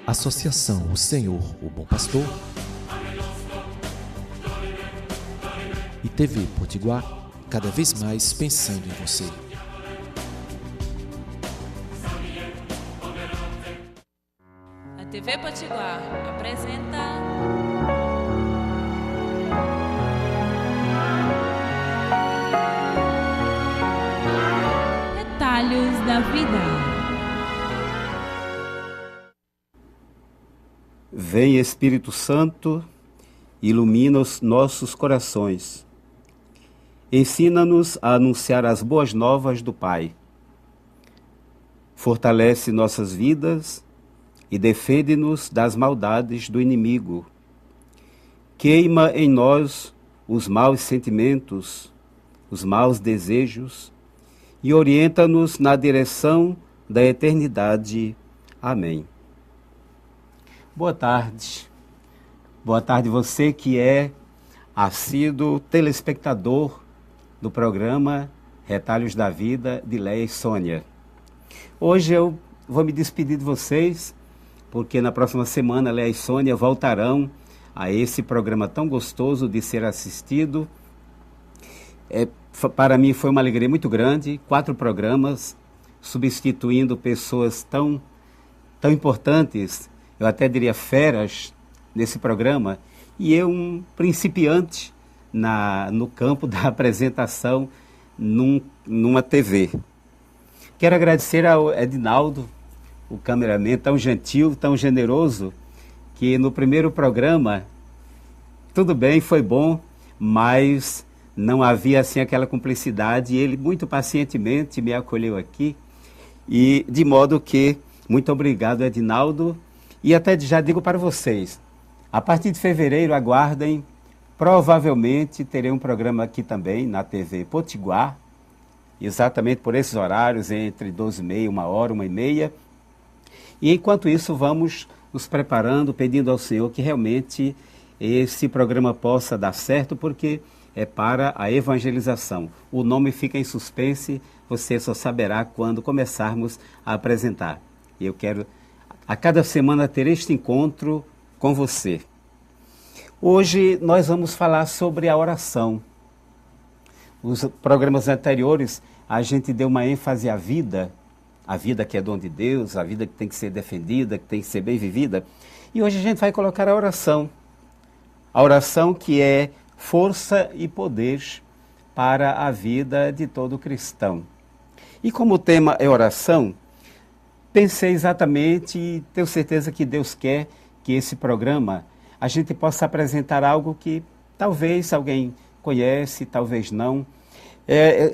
Associação O Senhor, o Bom Pastor e TV Potiguar, cada vez mais pensando em você. A TV Potiguar apresenta Retalhos da Vida. Vem Espírito Santo, ilumina os nossos corações. Ensina-nos a anunciar as boas novas do Pai. Fortalece nossas vidas e defende-nos das maldades do inimigo. Queima em nós os maus sentimentos, os maus desejos e orienta-nos na direção da eternidade. Amém. Boa tarde. Boa tarde você que é assíduo telespectador do programa Retalhos da Vida de Léia e Sônia. Hoje eu vou me despedir de vocês, porque na próxima semana Léia e Sônia voltarão a esse programa tão gostoso de ser assistido. Para mim foi uma alegria muito grande, 4 programas, substituindo pessoas tão importantes, eu até diria feras, nesse programa, e eu um principiante no campo da apresentação numa TV. Quero agradecer ao Edinaldo, o cameraman tão gentil, tão generoso, que no primeiro programa, tudo bem, foi bom, mas não havia assim aquela cumplicidade, e ele muito pacientemente me acolheu aqui, e de modo que, muito obrigado, Edinaldo. E até já digo para vocês, a partir de fevereiro, aguardem, provavelmente terei um programa aqui também na TV Potiguar, exatamente por esses horários, entre 12h30, 1h, 1h30. E enquanto isso, vamos nos preparando, pedindo ao Senhor que realmente esse programa possa dar certo, porque é para a evangelização. O nome fica em suspense, você só saberá quando começarmos a apresentar. E eu quero a cada semana ter este encontro com você. Hoje nós vamos falar sobre a oração. Nos programas anteriores a gente deu uma ênfase à vida que é dom de Deus, a vida que tem que ser defendida, que tem que ser bem vivida. E hoje a gente vai colocar a oração que é força e poder para a vida de todo cristão. E como o tema é oração, pensei exatamente e tenho certeza que Deus quer que esse programa a gente possa apresentar algo que talvez alguém conhece, talvez não,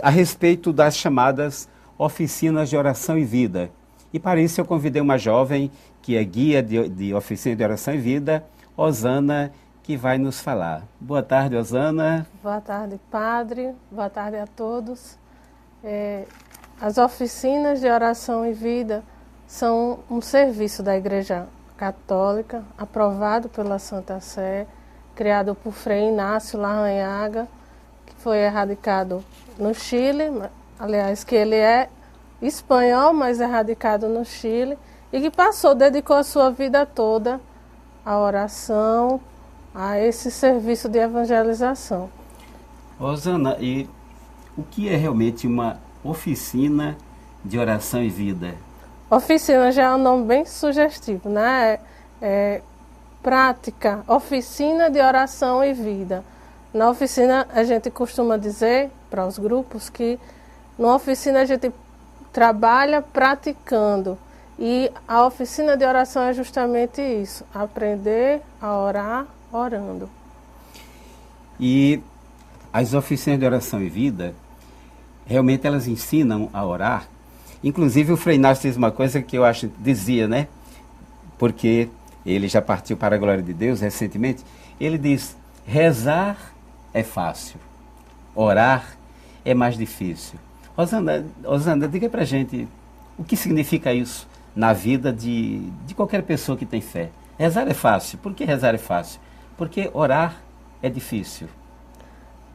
a respeito das chamadas oficinas de oração e vida. E para isso eu convidei uma jovem que é guia de oficina de oração e vida, Osana, que vai nos falar. Boa tarde, Osana. Boa tarde, padre. Boa tarde a todos. As oficinas de oração e vida são um serviço da Igreja Católica, aprovado pela Santa Sé, criado por Frei Inácio Larrañaga, que foi erradicado no Chile, aliás, que ele é espanhol, mas é radicado no Chile, e que dedicou a sua vida toda à oração, a esse serviço de evangelização. Osana, e o que é realmente uma oficina de oração e vida? Oficina já é um nome bem sugestivo, né? Prática, oficina de oração e vida. Na oficina a gente costuma dizer para os grupos que na oficina a gente trabalha praticando. E a oficina de oração é justamente isso, aprender a orar orando. E as oficinas de oração e vida, realmente elas ensinam a orar. Inclusive o Frei Inácio diz uma coisa que eu dizia, né? Porque ele já partiu para a glória de Deus recentemente. Ele diz, rezar é fácil, orar é mais difícil. Osana, diga pra gente o que significa isso na vida de qualquer pessoa que tem fé. Rezar é fácil. Por que rezar é fácil? Porque orar é difícil.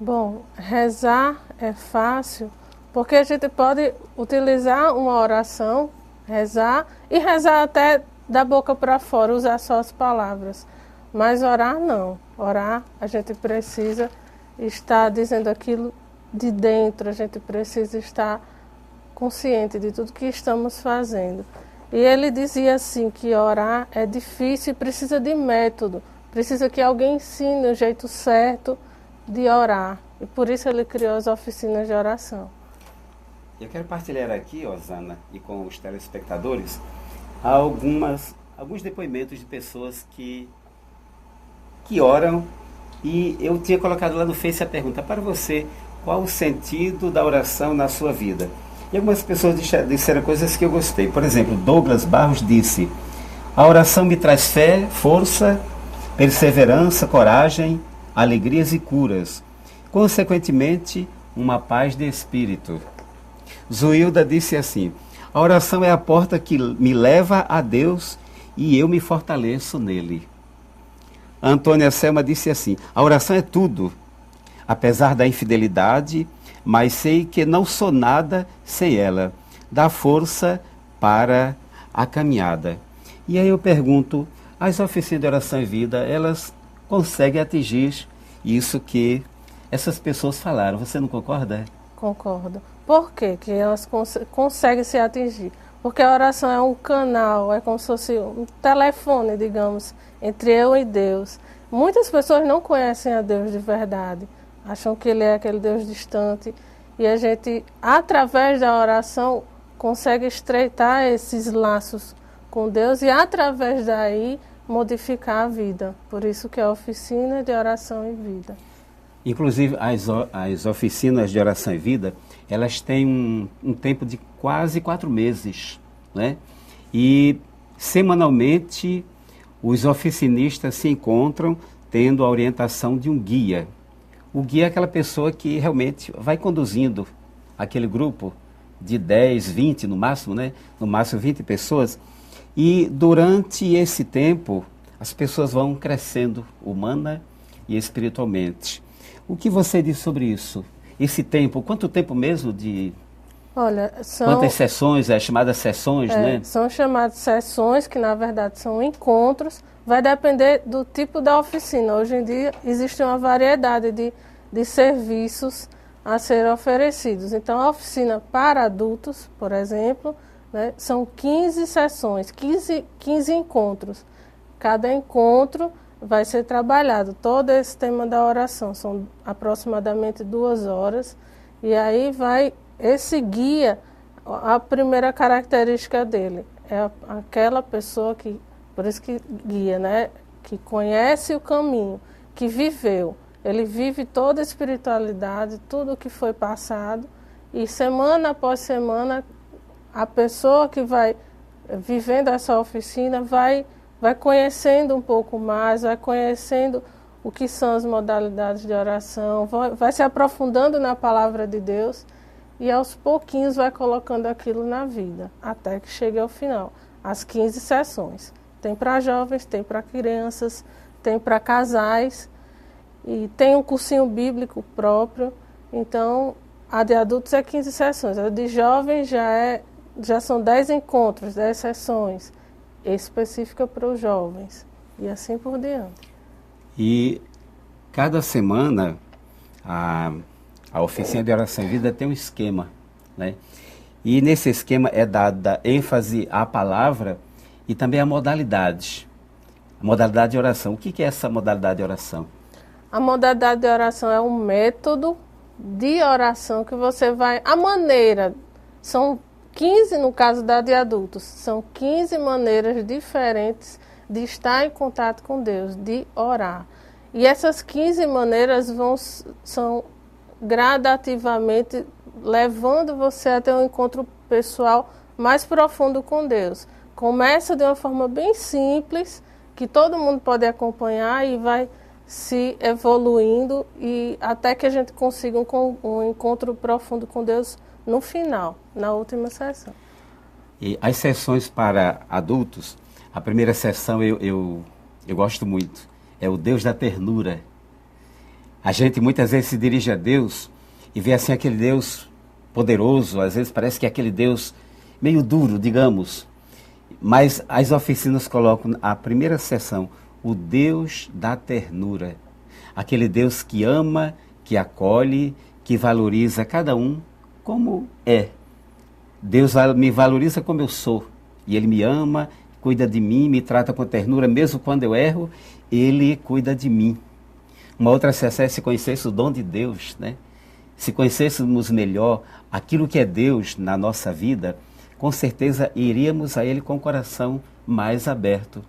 Bom, rezar é fácil porque a gente pode utilizar uma oração, rezar, e rezar até da boca para fora, usar só as palavras. Mas orar não. Orar, a gente precisa estar dizendo aquilo de dentro, a gente precisa estar consciente de tudo que estamos fazendo. E ele dizia assim, que orar é difícil e precisa de método. Precisa que alguém ensine o jeito certo de orar. E por isso ele criou as oficinas de oração. Eu quero partilhar aqui, Osana, e com os telespectadores, alguns depoimentos de pessoas que oram. E eu tinha colocado lá no Face a pergunta para você: qual o sentido da oração na sua vida? E algumas pessoas disseram coisas que eu gostei. Por exemplo, Douglas Barros disse: a oração me traz fé, força, perseverança, coragem, alegrias e curas. Consequentemente, uma paz de espírito. Zuilda disse assim: a oração é a porta que me leva a Deus e eu me fortaleço nele. Antônia Selma disse assim: a oração é tudo, apesar da infidelidade, mas sei que não sou nada sem ela. Dá força para a caminhada. E aí eu pergunto, as oficinas de oração e vida, elas conseguem atingir isso que essas pessoas falaram. Você não concorda? Concordo. Por quê que elas conseguem se atingir? Porque a oração é um canal, é como se fosse um telefone, digamos, entre eu e Deus. Muitas pessoas não conhecem a Deus de verdade, acham que Ele é aquele Deus distante. E a gente, através da oração, consegue estreitar esses laços com Deus e, através daí, modificar a vida. Por isso que é a oficina de oração e vida. Inclusive, as oficinas de oração e vida, elas têm um tempo de quase 4 meses, né? E, semanalmente, os oficinistas se encontram tendo a orientação de um guia. O guia é aquela pessoa que realmente vai conduzindo aquele grupo de 10, 20 no máximo, né? No máximo 20 pessoas. E durante esse tempo, as pessoas vão crescendo humana e espiritualmente. O que você diz sobre isso? Esse tempo, quanto tempo mesmo de... Olha, quantas sessões, chamadas sessões, né? São chamadas sessões, que na verdade são encontros. Vai depender do tipo da oficina. Hoje em dia existe uma variedade de serviços a ser oferecidos. Então, a oficina para adultos, por exemplo, né, são 15 sessões, 15 encontros. Cada encontro vai ser trabalhado todo esse tema da oração. São aproximadamente 2 horas. E aí vai esse guia, a primeira característica dele é aquela pessoa que, por isso que guia, né, que conhece o caminho, que viveu. Ele vive toda a espiritualidade, tudo o que foi passado, e semana após semana, a pessoa que vai vivendo essa oficina vai conhecendo um pouco mais, vai conhecendo o que são as modalidades de oração, vai se aprofundando na palavra de Deus e aos pouquinhos vai colocando aquilo na vida, até que chegue ao final. As 15 sessões. Tem para jovens, tem para crianças, tem para casais, e tem um cursinho bíblico próprio. Então, a de adultos é 15 sessões. A de jovens já são 10 encontros, 10 sessões, específica para os jovens. E assim por diante. E cada semana, a oficina de oração e vida tem um esquema, né? E nesse esquema é dada ênfase à palavra e também à modalidade. A modalidade de oração. O que é essa modalidade de oração? A modalidade de oração é um método de oração que você vai... A maneira, são 15, no caso da de adultos, são 15 maneiras diferentes de estar em contato com Deus, de orar. E essas 15 maneiras são gradativamente levando você a ter um encontro pessoal mais profundo com Deus. Começa de uma forma bem simples, que todo mundo pode acompanhar e vai se evoluindo e até que a gente consiga um encontro profundo com Deus no final, na última sessão. E as sessões para adultos, a primeira sessão eu gosto muito, é o Deus da ternura. A gente muitas vezes se dirige a Deus e vê assim aquele Deus poderoso, às vezes parece que é aquele Deus meio duro, digamos. Mas as oficinas colocam a primeira seção, o Deus da ternura. Aquele Deus que ama, que acolhe, que valoriza cada um como é. Deus me valoriza como eu sou. E Ele me ama, cuida de mim, me trata com ternura. Mesmo quando eu erro, Ele cuida de mim. Uma outra seção é se conhecesse o dom de Deus, né? Se conhecêssemos melhor aquilo que é Deus na nossa vida, com certeza iríamos a Ele com o coração mais aberto.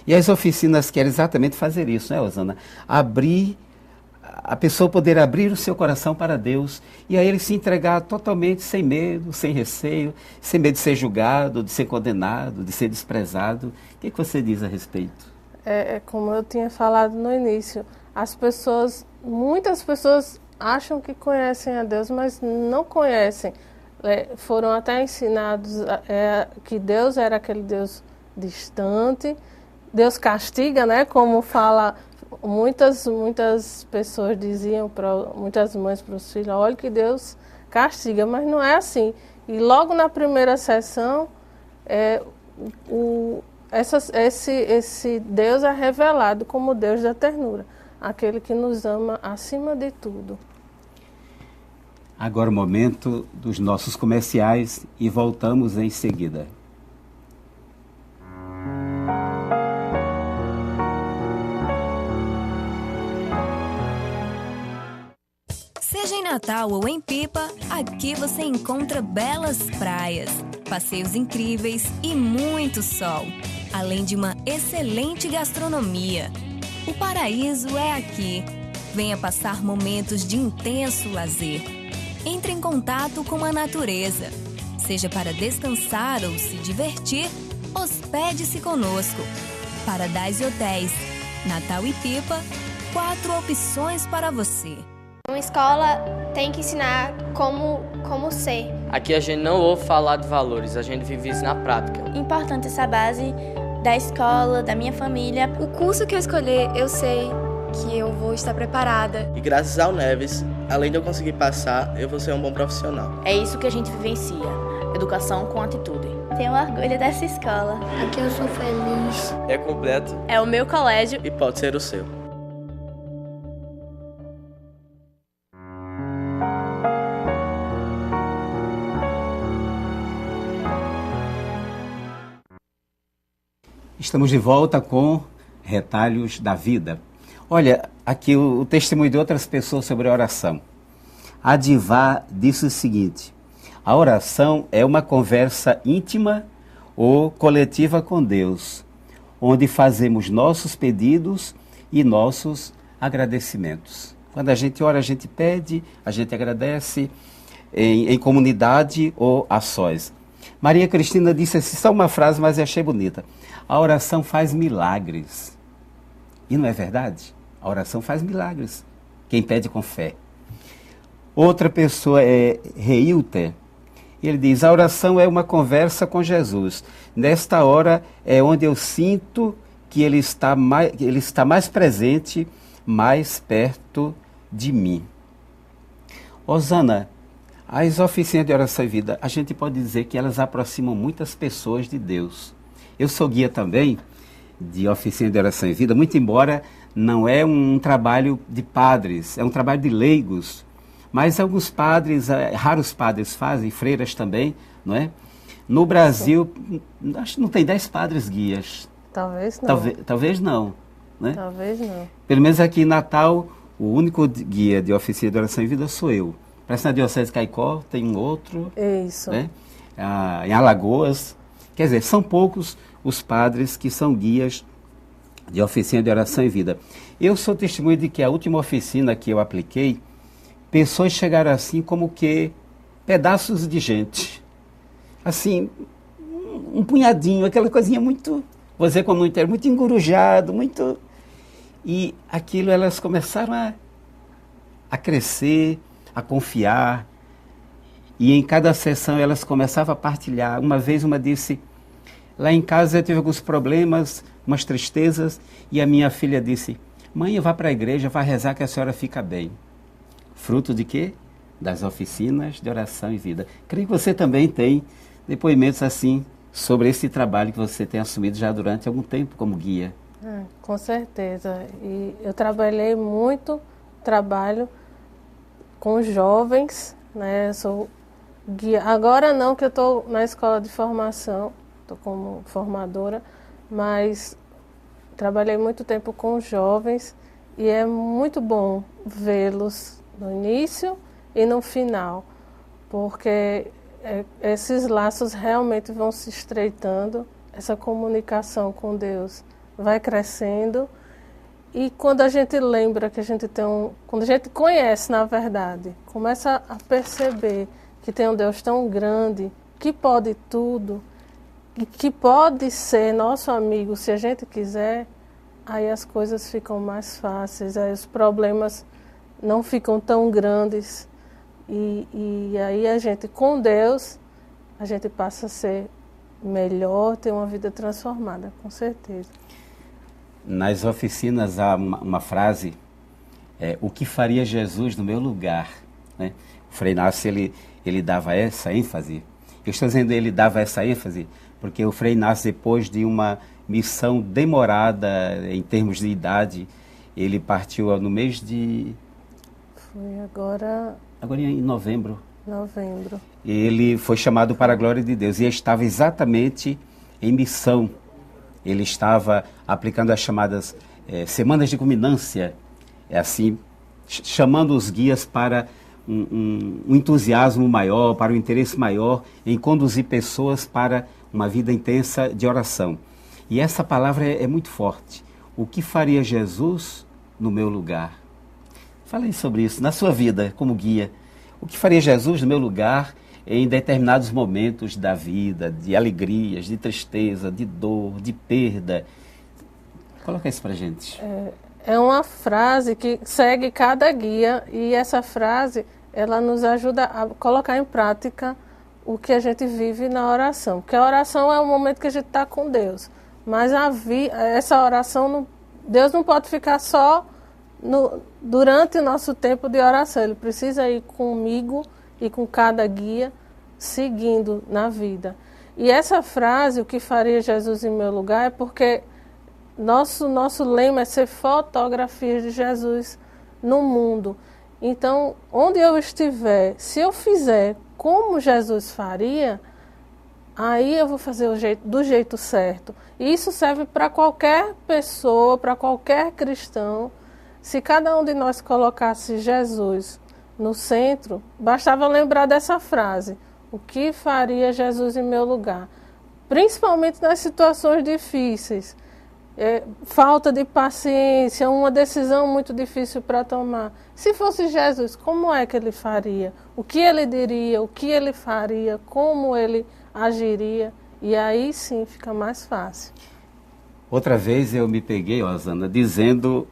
E as oficinas querem exatamente fazer isso, né, Osana? A pessoa poder abrir o seu coração para Deus e a Ele se entregar totalmente sem medo, sem receio, sem medo de ser julgado, de ser condenado, de ser desprezado. O que você diz a respeito? Como eu tinha falado no início, muitas pessoas acham que conhecem a Deus, mas não conhecem. Foram até ensinados que Deus era aquele Deus distante. Deus castiga, né? Como fala, muitas pessoas diziam, muitas mães para os filhos, olha que Deus castiga, mas não é assim. E logo na primeira sessão, esse Deus é revelado como Deus da ternura, aquele que nos ama acima de tudo. Agora o momento dos nossos comerciais e voltamos em seguida. Seja em Natal ou em Pipa, aqui você encontra belas praias, passeios incríveis e muito sol, além de uma excelente gastronomia. O paraíso é aqui. Venha passar momentos de intenso lazer. Entre em contato com a natureza. Seja para descansar ou se divertir, hospede-se conosco. Paradise Hotéis, Natal e Pipa, 4 opções para você. Uma escola tem que ensinar como ser. Aqui a gente não ouve falar de valores, a gente vive isso na prática. Importante essa base da escola, da minha família. O curso que eu escolher, eu sei que eu vou estar preparada. E graças ao Neves, além de eu conseguir passar, eu vou ser um bom profissional. É isso que a gente vivencia, educação com atitude. Tenho orgulho dessa escola. Aqui eu sou feliz. É completo. É o meu colégio. E pode ser o seu. Estamos de volta com Retalhos da Vida. Olha, aqui o testemunho de outras pessoas sobre a oração. A Divá disse o seguinte: a oração é uma conversa íntima ou coletiva com Deus, onde fazemos nossos pedidos e nossos agradecimentos. Quando a gente ora, a gente pede, a gente agradece em comunidade ou a sós. Maria Cristina disse assim, só uma frase, mas eu achei bonita. A oração faz milagres. E não é verdade? A oração faz milagres. Quem pede com fé. Outra pessoa é Reilter. Ele diz, a oração é uma conversa com Jesus. Nesta hora é onde eu sinto que ele está mais presente, mais perto de mim. Osana, as oficinas de oração e vida, a gente pode dizer que elas aproximam muitas pessoas de Deus. Eu sou guia também de oficina de oração e vida, muito embora não é um trabalho de padres, é um trabalho de leigos. Mas alguns padres, raros padres fazem, freiras também, não é? No Brasil, acho que não tem 10 padres guias. Talvez não. Talvez não, né? Talvez não. Pelo menos aqui em Natal, o único guia de oficina de oração e vida sou eu. Parece que na Diocese de Caicó tem um outro. Isso. Né? Em Alagoas. Quer dizer, são poucos os padres que são guias de oficina de oração e vida. Eu sou testemunho de que a última oficina que eu apliquei, pessoas chegaram assim como que pedaços de gente. Assim, um punhadinho, aquela coisinha muito, vou dizer como muito, muito engurujado, muito... E aquilo elas começaram a crescer, a confiar. E em cada sessão elas começavam a partilhar. Uma vez uma disse, lá em casa eu tive alguns problemas, umas tristezas, e a minha filha disse, mãe, vá para a igreja, vá rezar que a senhora fica bem. Fruto de quê? Das oficinas de oração e vida. Creio que você também tem depoimentos assim sobre esse trabalho que você tem assumido já durante algum tempo como guia. Com certeza. E eu trabalho com jovens, né? Eu sou guia. Agora não, que eu estou na escola de formação, estou como formadora, mas trabalhei muito tempo com jovens e é muito bom vê-los no início e no final, porque esses laços realmente vão se estreitando, essa comunicação com Deus vai crescendo, e quando a gente lembra que a gente quando a gente conhece, na verdade, começa a perceber que tem um Deus tão grande, que pode tudo, e que pode ser nosso amigo se a gente quiser, aí as coisas ficam mais fáceis, aí os problemas não ficam tão grandes, e aí a gente, com Deus, a gente passa a ser melhor, ter uma vida transformada, com certeza. Nas oficinas há uma frase, o que faria Jesus no meu lugar? Né? O Frei Inácio, ele dava essa ênfase. Eu estou dizendo ele dava essa ênfase porque o Frei Inácio, depois de uma missão demorada em termos de idade, ele partiu no mês de... Foi agora em novembro. Ele foi chamado para a glória de Deus e estava exatamente em missão. Ele estava aplicando as chamadas semanas de culminância, assim, chamando os guias para um entusiasmo maior, para um interesse maior em conduzir pessoas para uma vida intensa de oração. E essa palavra é muito forte. O que faria Jesus no meu lugar? Falei sobre isso na sua vida como guia. O que faria Jesus no meu lugar em determinados momentos da vida, de alegrias, de tristeza, de dor, de perda? Coloca isso pra gente. É uma frase que segue cada guia, e essa frase, ela nos ajuda a colocar em prática o que a gente vive na oração. Porque a oração é o momento que a gente está com Deus. Mas essa oração, Deus não pode ficar só durante o nosso tempo de oração. Ele precisa ir comigo e com cada guia, seguindo na vida. E essa frase, o que faria Jesus em meu lugar, é porque nosso lema é ser fotografias de Jesus no mundo. Então, onde eu estiver, se eu fizer como Jesus faria, aí eu vou fazer do jeito certo. E isso serve para qualquer pessoa, para qualquer cristão. Se cada um de nós colocasse Jesus no centro, bastava lembrar dessa frase: o que faria Jesus em meu lugar? Principalmente nas situações difíceis, falta de paciência, uma decisão muito difícil para tomar. Se fosse Jesus, como é que ele faria? O que ele diria? O que ele faria? Como ele agiria? E aí sim fica mais fácil. Outra vez eu me peguei, Osana, dizendo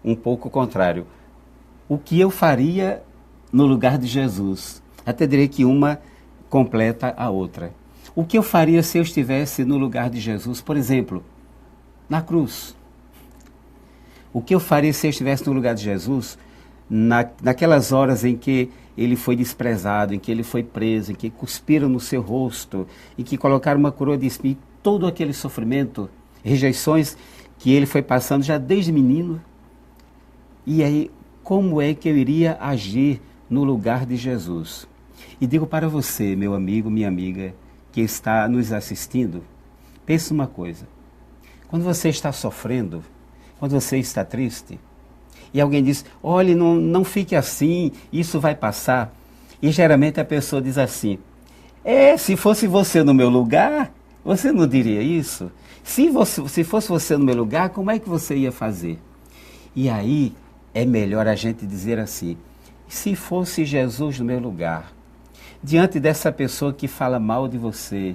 um pouco o contrário. O que eu faria no lugar de Jesus? Até direi que uma completa a outra. O que eu faria se eu estivesse no lugar de Jesus, por exemplo, na cruz? O que eu faria se eu estivesse no lugar de Jesus, naquelas horas em que ele foi desprezado, em que ele foi preso, em que cuspiram no seu rosto, em que colocaram uma coroa de espinho, todo aquele sofrimento, rejeições que ele foi passando já desde menino? E aí, como é que eu iria agir no lugar de Jesus? E digo para você, meu amigo, minha amiga, que está nos assistindo, pense uma coisa. Quando você está sofrendo, quando você está triste, e alguém diz, olhe, não fique assim, isso vai passar. E geralmente a pessoa diz assim, se fosse você no meu lugar, você não diria isso? Se fosse você no meu lugar, como é que você ia fazer? E aí é melhor a gente dizer assim, se fosse Jesus no meu lugar, diante dessa pessoa que fala mal de você,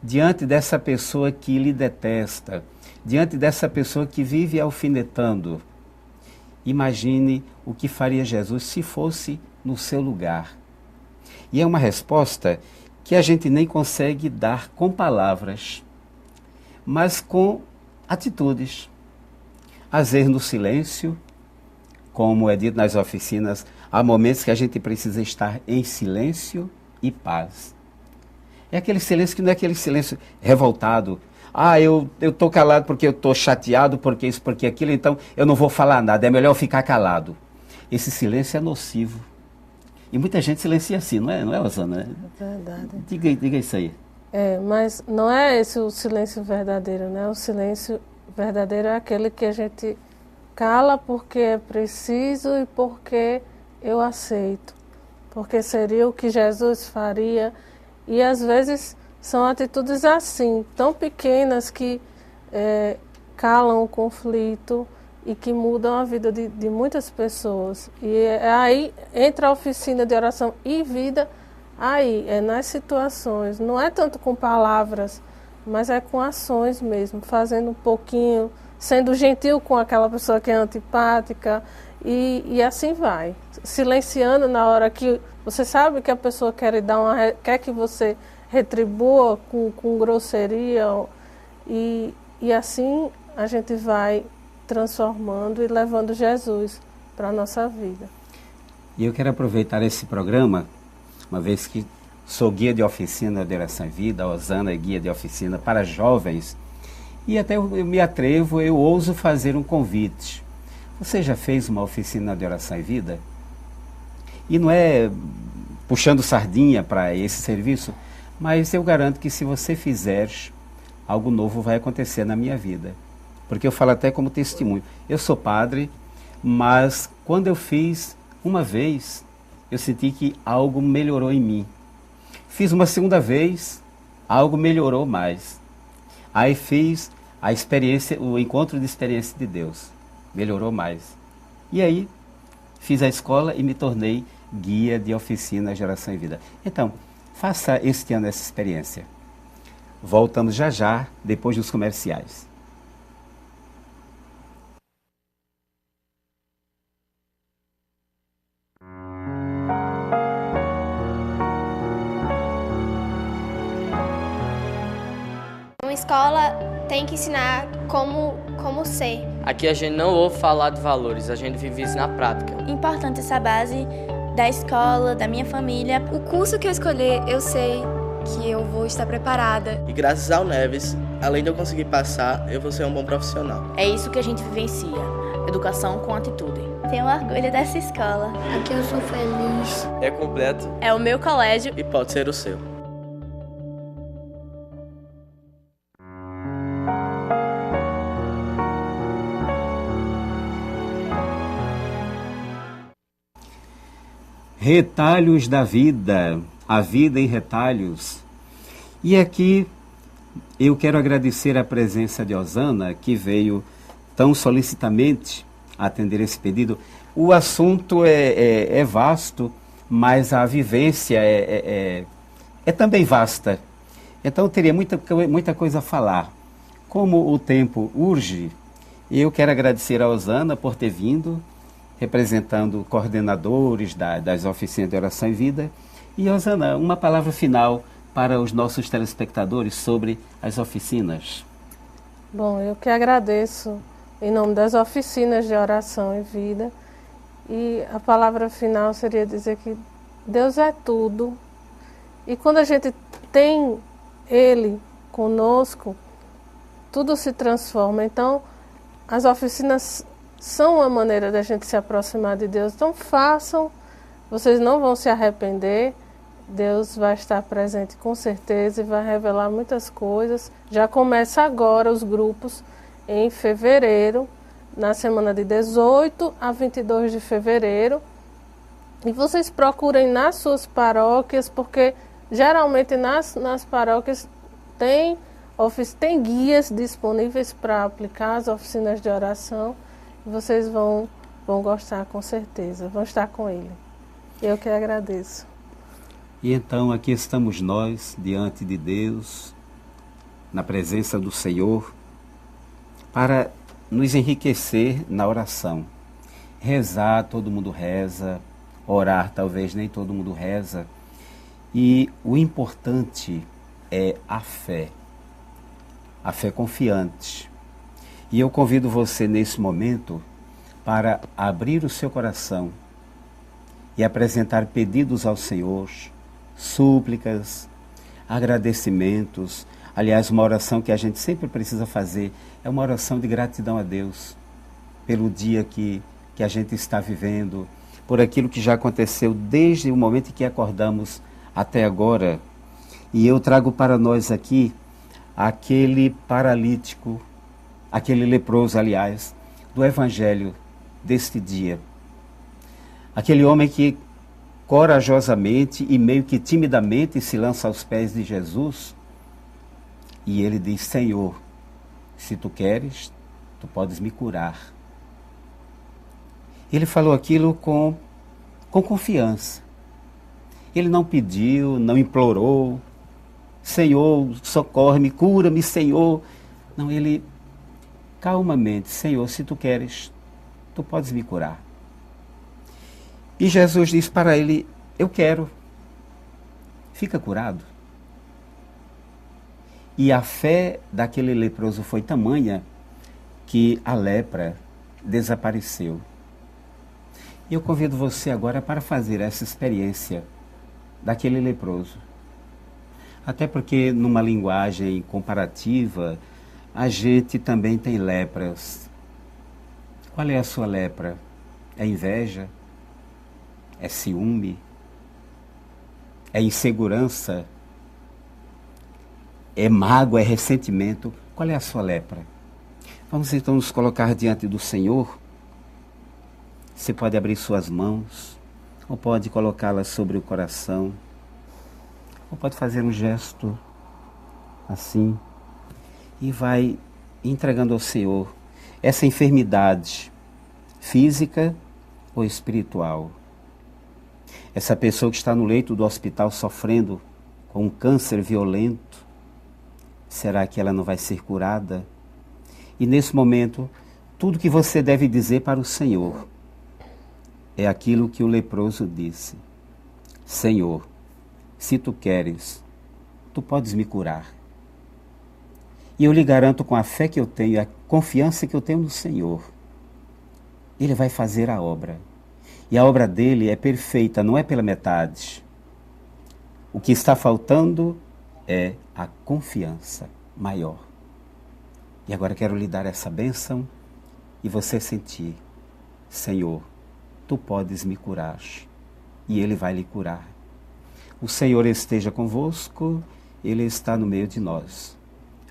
diante dessa pessoa que lhe detesta, diante dessa pessoa que vive alfinetando, imagine o que faria Jesus se fosse no seu lugar. E é uma resposta que a gente nem consegue dar com palavras, mas com atitudes. Às vezes no silêncio, como é dito nas oficinas, há momentos que a gente precisa estar em silêncio e paz. É aquele silêncio que não é aquele silêncio revoltado. Ah, eu estou calado porque eu estou chateado, porque isso, porque aquilo, então eu não vou falar nada, é melhor eu ficar calado. Esse silêncio é nocivo. E muita gente silencia assim, não é, Osana? É verdade. Diga isso aí. Mas não é esse o silêncio verdadeiro, né? O silêncio verdadeiro é aquele que a gente cala porque é preciso e porque eu aceito. Porque seria o que Jesus faria. E às vezes são atitudes assim, tão pequenas que calam o conflito e que mudam a vida de muitas pessoas. E aí entra a oficina de oração e vida, aí é nas situações, não é tanto com palavras, mas é com ações mesmo, fazendo um pouquinho, sendo gentil com aquela pessoa que é antipática e assim vai. Silenciando na hora que você sabe que a pessoa quer que você retribua com grosseria e assim a gente vai transformando e levando Jesus para a nossa vida. E eu quero aproveitar esse programa, uma vez que sou guia de oficina de oração e vida, a Osana é guia de oficina para jovens, e até eu me atrevo, eu ouso fazer um convite. Você já fez uma oficina de oração e vida? E não é puxando sardinha para esse serviço, mas eu garanto que se você fizer, algo novo vai acontecer na minha vida. Porque eu falo até como testemunho. Eu sou padre, mas quando eu fiz uma vez, eu senti que algo melhorou em mim. Fiz uma segunda vez, algo melhorou mais. Aí fiz a experiência, o encontro de experiência de Deus. Melhorou mais. E aí, fiz a escola e me tornei guia de oficina Geração e Vida. Então, faça este ano essa experiência. Voltamos já, depois dos comerciais. Uma escola tem que ensinar como ser. Aqui a gente não ouve falar de valores, a gente vive isso na prática. Importante essa base da escola, da minha família. O curso que eu escolher, eu sei que eu vou estar preparada. E graças ao Neves, além de eu conseguir passar, eu vou ser um bom profissional. É isso que a gente vivencia. Educação com atitude. Tenho orgulho dessa escola. Aqui eu sou feliz. É completo. É o meu colégio. E pode ser o seu. Retalhos da vida, a vida em retalhos. E aqui eu quero agradecer a presença de Osana, que veio tão solicitamente atender esse pedido. O assunto é vasto, mas a vivência é também vasta. Então eu teria muita coisa a falar. Como o tempo urge, eu quero agradecer a Osana por ter vindo, representando coordenadores das oficinas de oração e vida. E, Osana, uma palavra final para os nossos telespectadores sobre as oficinas. Bom, eu que agradeço em nome das oficinas de oração e vida. E a palavra final seria dizer que Deus é tudo. E quando a gente tem Ele conosco, tudo se transforma. Então, as oficinas são uma maneira da gente se aproximar de Deus. Então façam, vocês não vão se arrepender. Deus vai estar presente com certeza e vai revelar muitas coisas. Já começa agora os grupos em fevereiro, na semana de 18 a 22 de fevereiro. E vocês procurem nas suas paróquias, porque geralmente nas paróquias tem guias disponíveis para aplicar as oficinas de oração. Vocês vão gostar com certeza, vão estar com Ele. Eu que agradeço. E então aqui estamos nós, diante de Deus, na presença do Senhor, para nos enriquecer na oração. Rezar, todo mundo reza. Orar, talvez nem todo mundo reza. E o importante é a fé confiante. E eu convido você nesse momento para abrir o seu coração e apresentar pedidos ao Senhor, súplicas, agradecimentos. Aliás, uma oração que a gente sempre precisa fazer é uma oração de gratidão a Deus pelo dia que a gente está vivendo, por aquilo que já aconteceu desde o momento em que acordamos até agora. E eu trago para nós aqui aquele paralítico, aquele leproso, aliás, do Evangelho deste dia. Aquele homem que corajosamente e meio que timidamente se lança aos pés de Jesus e ele diz: Senhor, se tu queres, tu podes me curar. Ele falou aquilo com confiança. Ele não pediu, não implorou: Senhor, socorre-me, cura-me, Senhor. Não, ele calmamente: Senhor, se tu queres, tu podes me curar. E Jesus diz para ele: eu quero, fica curado. E a fé daquele leproso foi tamanha que a lepra desapareceu. E eu convido você agora para fazer essa experiência daquele leproso. Até porque, numa linguagem comparativa, a gente também tem lepras. Qual é a sua lepra? É inveja? É ciúme? É insegurança? É mágoa? É ressentimento? Qual é a sua lepra? Vamos então nos colocar diante do Senhor. Você pode abrir suas mãos, ou pode colocá-las sobre o coração, ou pode fazer um gesto assim, e vai entregando ao Senhor essa enfermidade física ou espiritual. Essa pessoa que está no leito do hospital sofrendo com um câncer violento, será que ela não vai ser curada? E nesse momento, tudo que você deve dizer para o Senhor é aquilo que o leproso disse: Senhor, se tu queres, tu podes me curar. E eu lhe garanto, com a fé que eu tenho, a confiança que eu tenho no Senhor, Ele vai fazer a obra. E a obra dele é perfeita, não é pela metade. O que está faltando é a confiança maior. E agora quero lhe dar essa bênção e você sentir: Senhor, tu podes me curar. E Ele vai lhe curar. O Senhor esteja convosco, Ele está no meio de nós.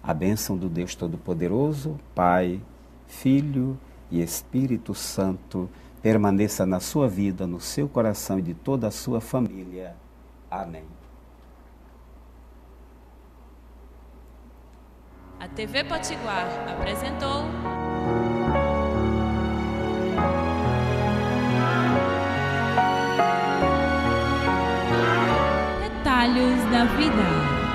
A bênção do Deus Todo-Poderoso, Pai, Filho e Espírito Santo, permaneça na sua vida, no seu coração e de toda a sua família. Amém. A TV Potiguar apresentou Detalhes da Vida.